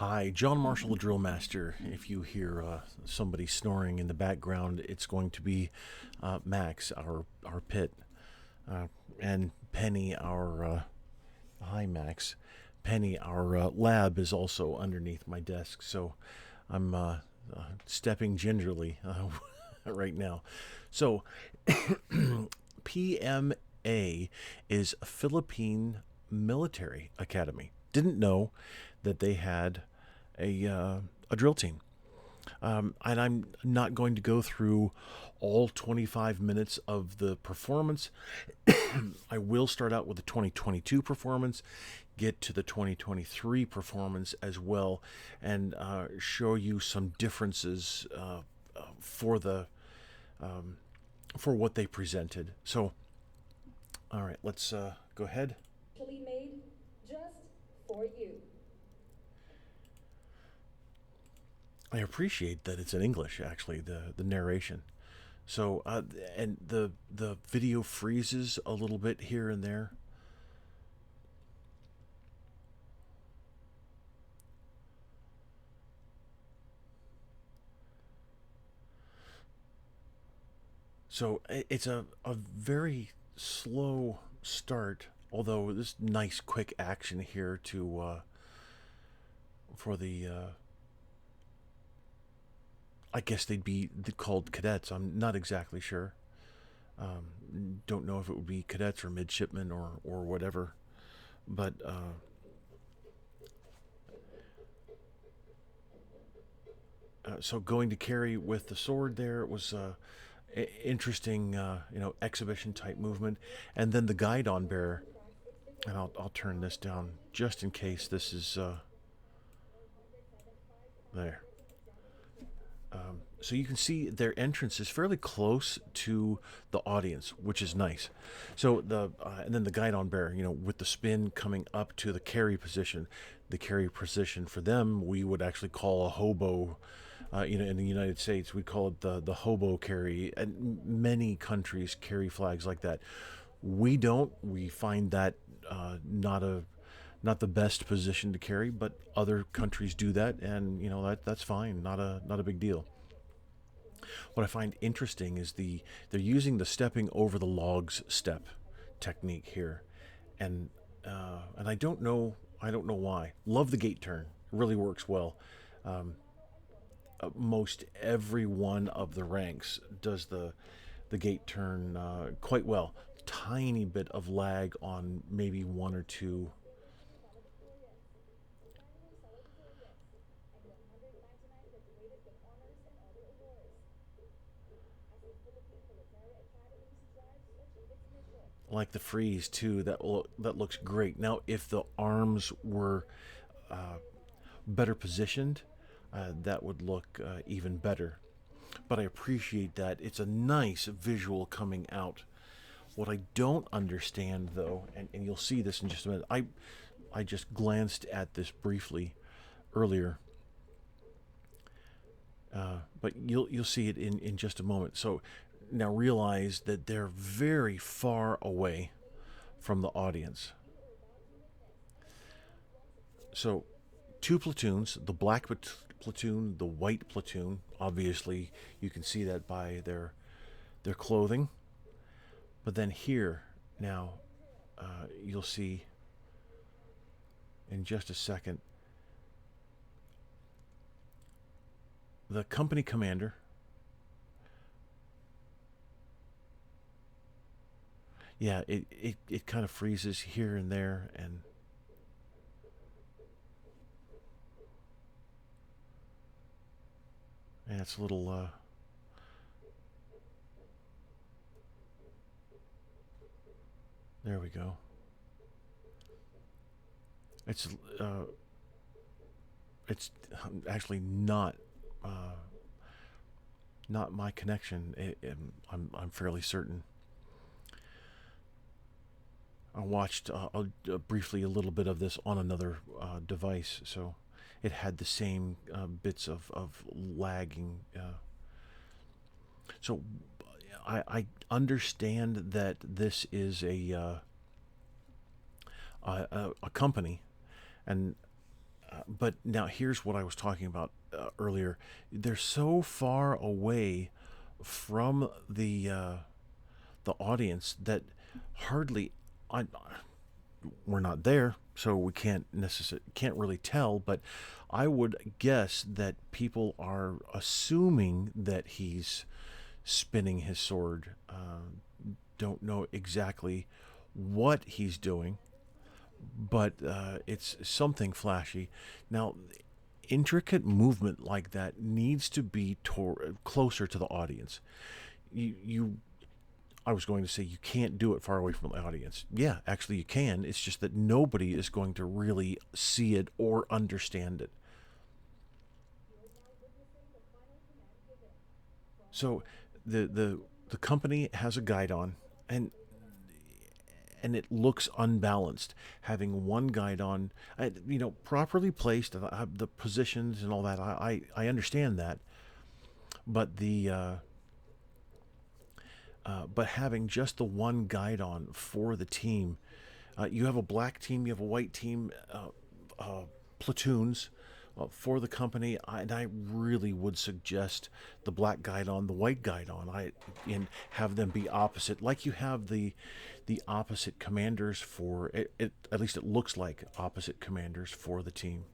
Hi, John Marshall, the DrillMaster. If you hear somebody snoring in the background, it's going to be Max, our pit, and Penny, our hi Max, Penny, our lab is also underneath my desk. So I'm stepping gingerly right now. So PMA is a Philippine military academy. Didn't know that they had a drill team. And I'm not going to go through all 25 minutes of the performance. I will start out with the 2022 performance, get to the 2023 performance as well, and show you some differences for the for what they presented. So, all right, let's go ahead. Made just for you. I appreciate that it's in English, actually, the narration. So, and the video freezes a little bit here and there. So it's a very slow start, although this nice quick action here to for the I guess they'd be called cadets. I'm not exactly sure. Don't know if it would be cadets or midshipmen or whatever. But so going to carry with the sword there was interesting, exhibition type movement, and then the guide on bearer. And I'll turn this down just in case this is there. So you can see their entrance is fairly close to the audience, which is nice. So the and then the guide on bear, with the spin coming up to the carry position. The carry position for them, we would actually call a hobo. In the United States, we call it the hobo carry, and many countries carry flags like that. We don't. We find that not the best position to carry, but other countries do that, and that's fine. Not a big deal. What I find interesting is they're using the stepping over the logs step technique here, and and I don't know why. Love the gate turn. It really works well. Most every one of the ranks does the gate turn quite well. Tiny bit of lag on maybe one or two. Like the freeze too. That looks great. Now, if the arms were better positioned, that would look even better. But I appreciate that. It's a nice visual coming out. What I don't understand, though, and you'll see this in just a minute, I just glanced at this briefly earlier, but you'll see it in just a moment. So now realize that they're very far away from the audience. So two platoons, the black platoon, the white platoon. Obviously, you can see that by their clothing. But then here, now, you'll see in just a second the company commander. Yeah, it kind of freezes here and there, and it's a little. There we go. It's uh, it's actually not my connection. I'm fairly certain. I watched briefly a little bit of this on another device, so it had the same bits of lagging. So I understand that this is a company, and But now here's what I was talking about earlier. They're so far away from the audience that hardly I, we're not there, so we can't really tell. But I would guess that people are assuming that he's spinning his sword. Don't know exactly what he's doing, but it's something flashy. Now, intricate movement like that needs to be closer to the audience. You I was going to say you can't do it far away from the audience. Yeah, actually you can. It's just that nobody is going to really see it or understand it. So the company has a guide on, and it looks unbalanced. Having one guide on, properly placed, the positions and all that. I understand that, but but having just the one guide on for the team, you have a black team, you have a white team, platoons for the company, and I really would suggest the black guide on, the white guide on, and have them be opposite, like you have the opposite commanders for it. At least it looks like opposite commanders for the team.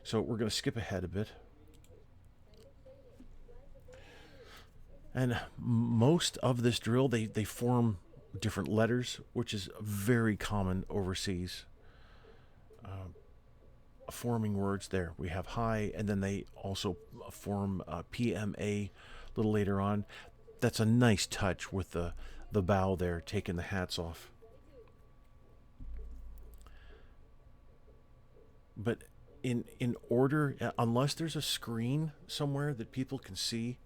So we're going to skip ahead a bit. And most of this drill, they form different letters, which is very common overseas. Forming words there. We have high, and then they also form PMA a little later on. That's a nice touch with the bow there, taking the hats off. But in order, unless there's a screen somewhere that people can see,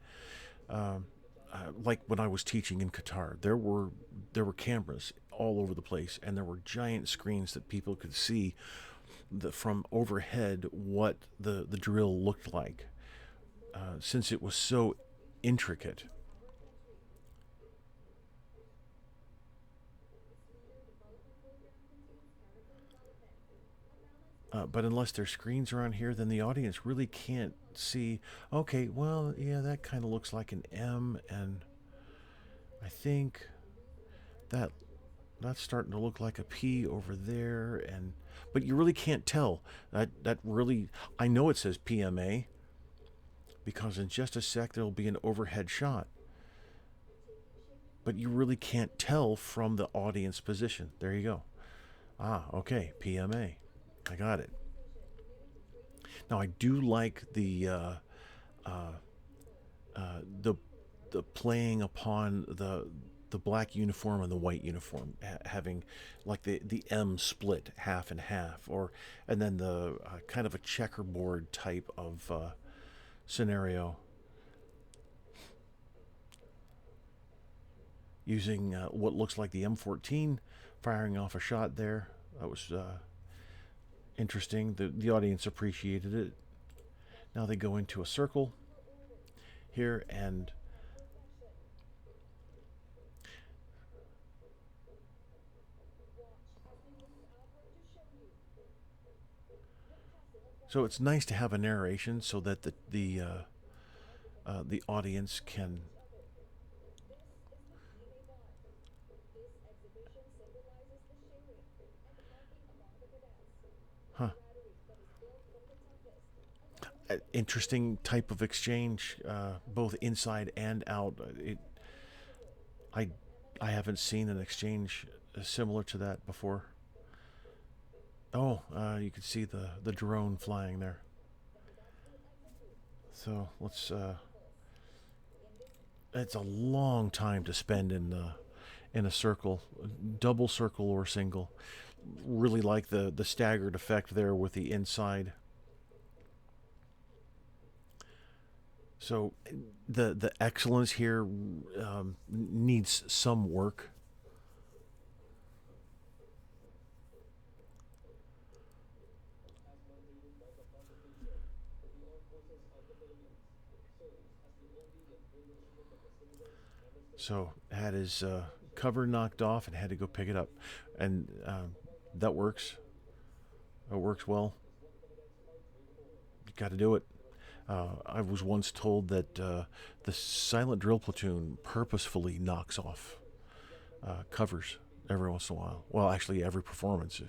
like when I was teaching in Qatar, there were cameras all over the place, and there were giant screens that people could see from overhead what the drill looked like, since it was so intricate. But unless there's screens around here, then the audience really can't see. Okay, well, yeah, that kind of looks like an M, and I think that that's starting to look like a P over there, and but you really can't tell. That really, I know it says PMA because in just a sec there'll be an overhead shot, but you really can't tell from the audience position. There you go. Ah, okay, PMA. I got it. Now I do like uh, the playing upon the black uniform and the white uniform, having like the M split half and half, or and then the kind of a checkerboard type of scenario, using what looks like the M14, firing off a shot there. That was interesting. The audience appreciated it. Now they go into a circle here, and so it's nice to have a narration so that the audience can. Huh. Interesting type of exchange, both inside and out. I I haven't seen an exchange similar to that before. Oh, you can see the drone flying there. So let's. It's a long time to spend in a circle, double circle or single. Really like the staggered effect there with the inside. So the excellence here needs some work. So had his cover knocked off and had to go pick it up, and that works. It works well. Got to do it. I was once told that the silent drill platoon purposefully knocks off covers every once in a while. Well, actually, every performance,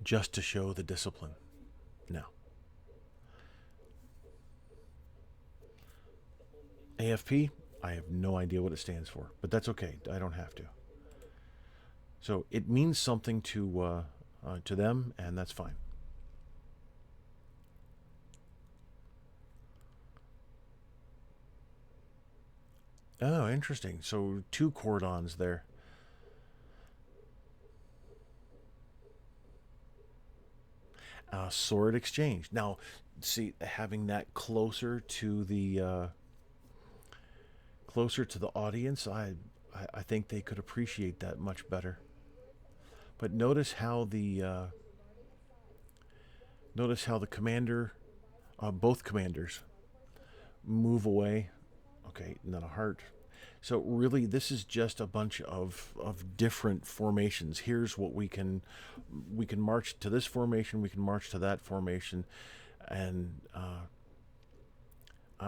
just to show the discipline. Now, AFP, I have no idea what it stands for, but that's okay. I don't have to. So it means something to them, and that's fine. Oh, interesting. So two cordons there. Sword exchange. Now, see, having that closer to the audience, I think they could appreciate that much better. But notice how the commander, both commanders, move away. Okay, and then a heart. So really, this is just a bunch of different formations. Here's what we can march to this formation. We can march to that formation, and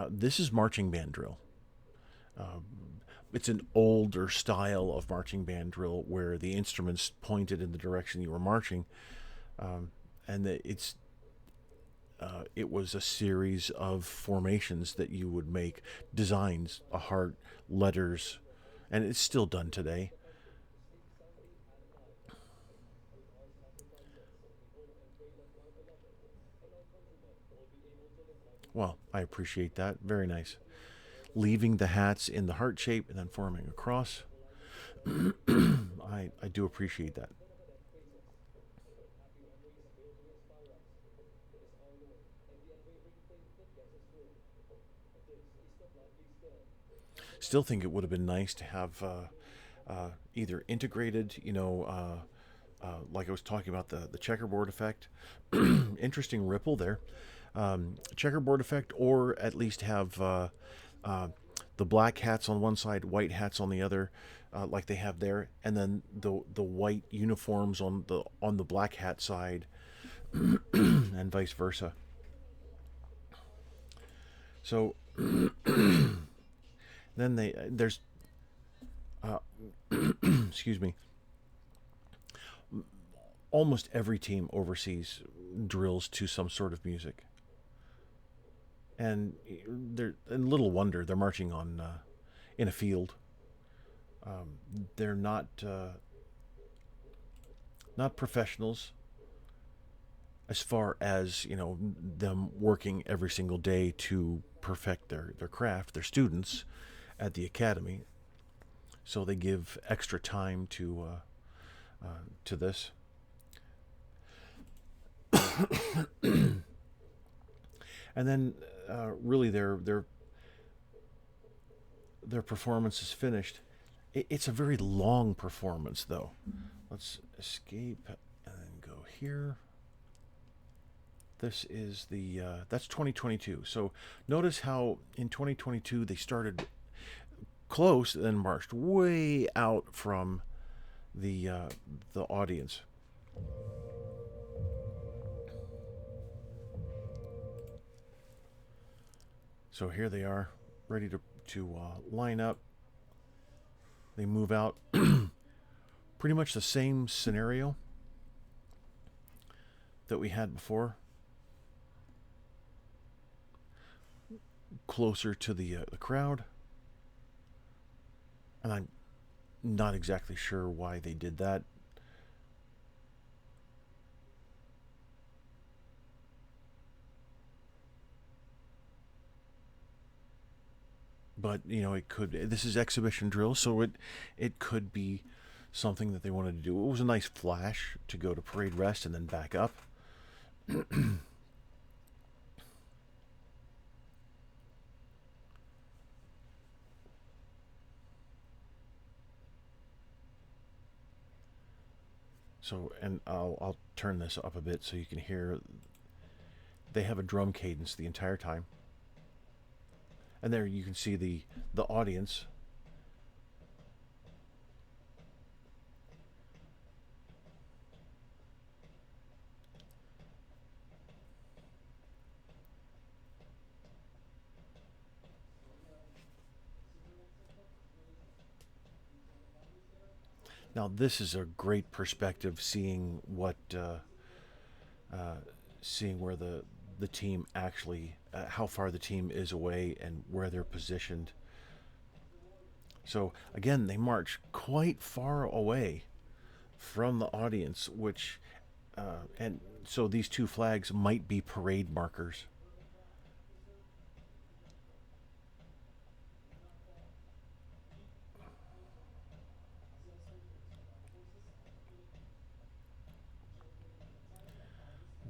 this is marching band drill. It's an older style of marching band drill where the instruments pointed in the direction you were marching, and it was a series of formations that you would make, designs, a heart, letters, and it's still done today. Well, I appreciate that. Very nice. Leaving the hats in the heart shape and then forming a cross. I do appreciate that. Still think it would have been nice to have either integrated, like I was talking about the checkerboard effect. Interesting ripple there. Checkerboard effect, or at least have uh, the black hats on one side, white hats on the other, like they have there, and then the white uniforms on the black hat side, and vice versa. So then there's excuse me, almost every team overseas drills to some sort of music, and and little wonder they're marching on in a field. They're not professionals as far as them working every single day to perfect their craft. They're students at the academy, so they give extra time to this. And then really their performance is finished. It's a very long performance, though. Let's escape and then go here. This is that's 2022. So notice how in 2022 they started close, then marched way out from the audience. So here they are, ready to line up. They move out. Pretty much the same scenario that we had before. Closer to the crowd, and I'm not exactly sure why they did that. But it could. This is exhibition drill, so it could be something that they wanted to do. It was a nice flash to go to parade rest and then back up. So, and I'll turn this up a bit so you can hear. They have a drum cadence the entire time, and there you can see the audience. Now this is a great perspective, seeing where the team actually, how far the team is away and where they're positioned. So again, they march quite far away from the audience, which and so these two flags might be parade markers.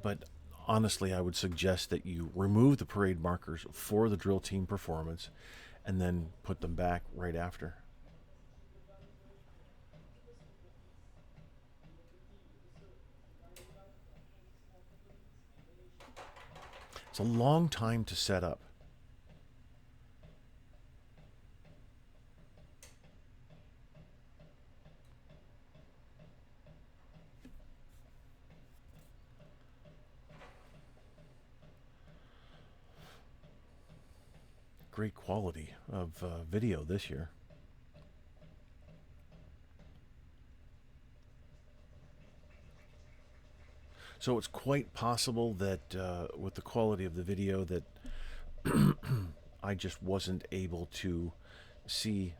But honestly, I would suggest that you remove the parade markers for the drill team performance and then put them back right after. It's a long time to set up. Great quality of video this year. So it's quite possible that with the quality of the video that I just wasn't able to see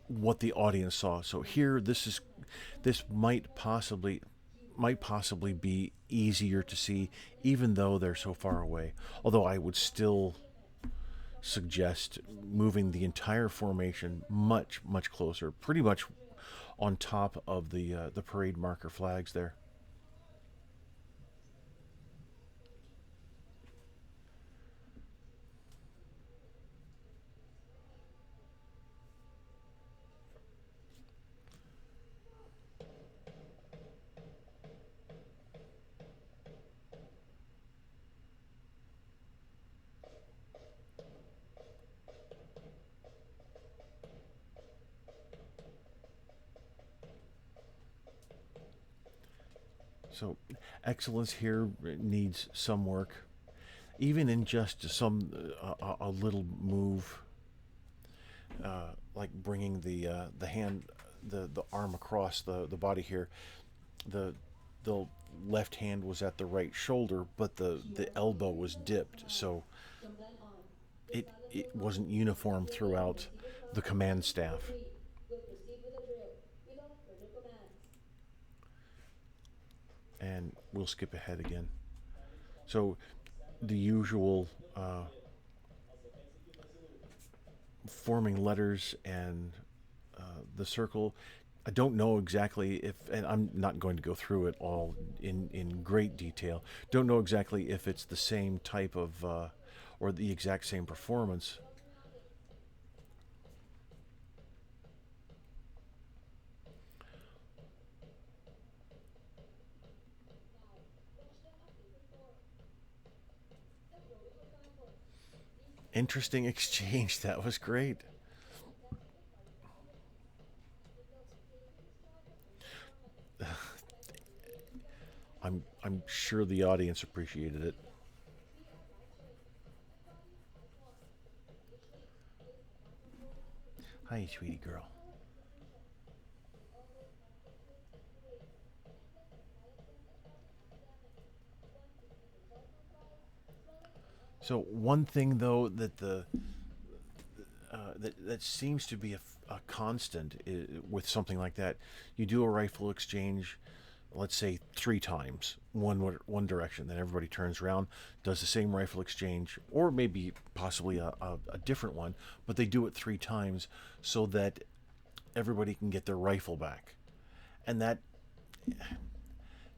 what the audience saw. So here, this might possibly be easier to see, even though they're so far away. Although I would still suggest moving the entire formation much closer, pretty much on top of the parade marker flags there. So excellence here needs some work, even in just a little move, like bringing the hand, the arm across the body here. The the left hand was at the right shoulder, but the elbow was dipped, so it wasn't uniform throughout the command staff. We'll proceed with the drill without further commands. And we'll skip ahead again. So the usual forming letters and the circle. I don't know exactly if, and I'm not going to go through it all in great detail. Don't know exactly if it's the same type of, or the exact same performance. Interesting exchange. That was great. I'm sure the audience appreciated it. Hi, sweetie girl. So one thing though that seems to be a constant with something like that, you do a rifle exchange, let's say 3 times, one direction, then everybody turns around, does the same rifle exchange, or maybe possibly a different one, but they do it 3 times so that everybody can get their rifle back, and that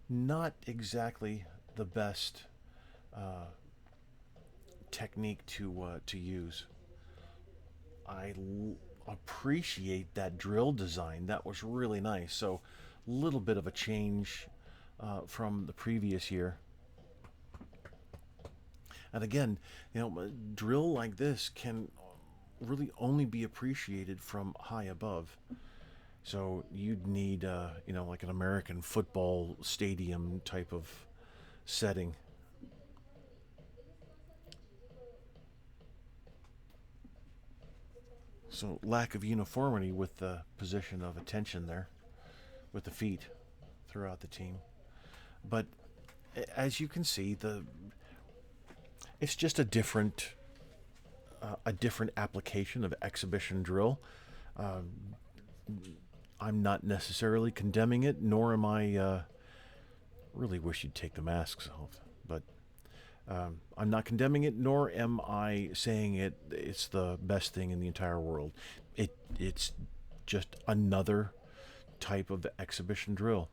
not exactly the best technique to use. Appreciate that drill design. That was really nice. So, a little bit of a change from the previous year. And again, a drill like this can really only be appreciated from high above. So you'd need, like an American football stadium type of setting. So lack of uniformity with the position of attention there, with the feet throughout the team. But as you can see, the it's just a different application of exhibition drill. I'm not necessarily condemning it, nor am I. Really wish you'd take the masks off, but I'm not condemning it, nor am I saying it's the best thing in the entire world. It's just another type of exhibition drill.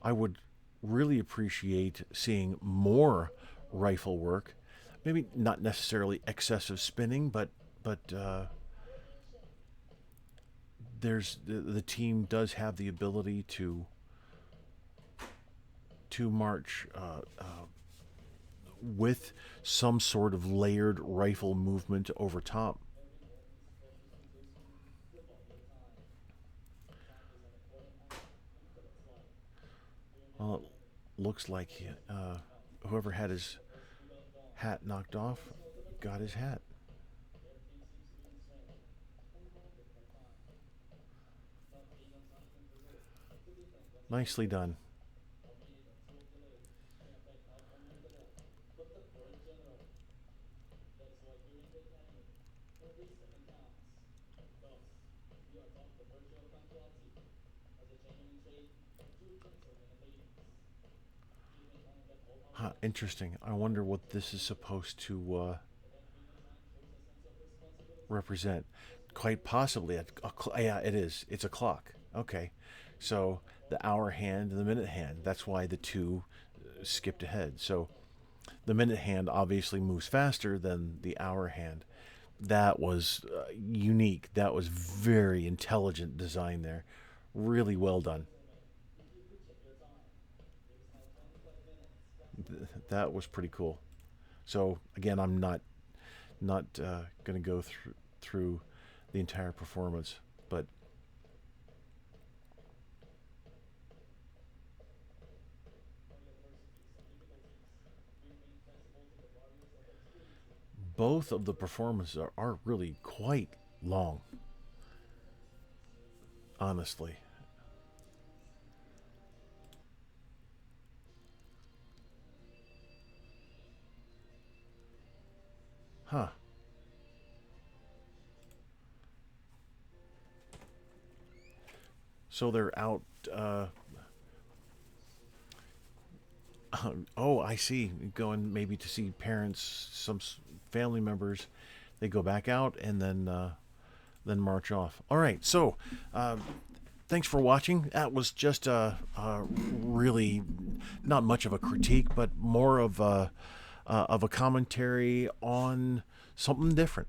I would really appreciate seeing more rifle work. Maybe not necessarily excessive spinning, but the team does have the ability to march with some sort of layered rifle movement over top. Well, it looks like whoever had his hat knocked off got his hat. Nicely done. Huh, interesting. I wonder what this is supposed to represent. Quite possibly yeah, it is. It's a clock. Okay, so the hour hand and the minute hand. That's why the two skipped ahead. So the minute hand obviously moves faster than the hour hand. That was unique. That was very intelligent design there. Really well done. That was pretty cool. So again, I'm not going to go through the entire performance, but both of the performances are really quite long, honestly. Huh. So they're out. Oh, I see. Going maybe to see parents, some family members. They go back out and then march off. All right. So thanks for watching. That was just really not much of a critique, but more of a commentary on something different.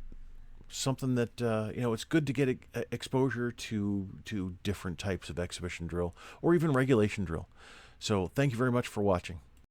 Something that it's good to get exposure to different types of exhibition drill or even regulation drill. So thank you very much for watching.